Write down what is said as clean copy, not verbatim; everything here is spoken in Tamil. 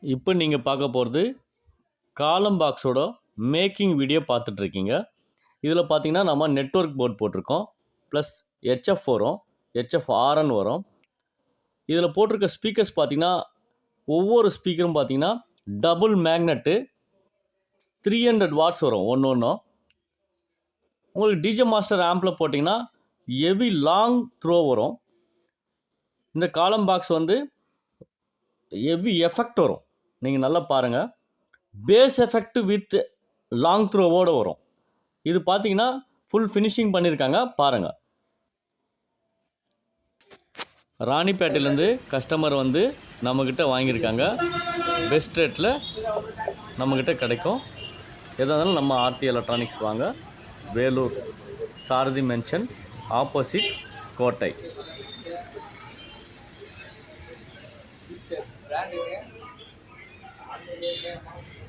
இப்போ நீங்கள் பார்க்க போகிறது காலம் பாக்ஸோட மேக்கிங் வீடியோ பார்த்துட்ருக்கீங்க. இதில் பார்த்தீங்கன்னா நம்ம நெட்வொர்க் போர்ட் போட்டிருக்கோம், ப்ளஸ் ஹெச்எஃப் வரும், HFRN வரும். இதில் போட்டிருக்க ஸ்பீக்கர்ஸ் பார்த்தீங்கன்னா ஒவ்வொரு ஸ்பீக்கரும் பார்த்தீங்கன்னா டபுள் மேக்னெட்டு 300 வாட்ஸ் வரும் ஒன்று ஒன்றும். உங்களுக்கு டிஜே மாஸ்டர் ஆம்பில் போட்டிங்கன்னா ஹெவி லாங் த்ரோ வரும். இந்த காலம் பாக்ஸ் வந்து ஹெவி எஃபெக்ட் வரும். நீங்கள் நல்லா பாருங்கள், பேஸ் எஃபெக்ட் வித் லாங் த்ரோவோடு வரும். இது பார்த்தீங்கன்னா ஃபுல் ஃபினிஷிங் பண்ணியிருக்காங்க பாருங்கள். ராணிப்பேட்டையிலேருந்து கஸ்டமர் வந்து நம்மக்கிட்ட வாங்கியிருக்காங்க. பெஸ்ட் ரேட்டில் நம்மக்கிட்ட கிடைக்கும். எதாக இருந்தாலும் நம்ம ஆர்த்தி எலக்ட்ரானிக்ஸ் வாங்க. வேலூர் சாரதி மென்ஷன் ஆப்போசிட் கோட்டை.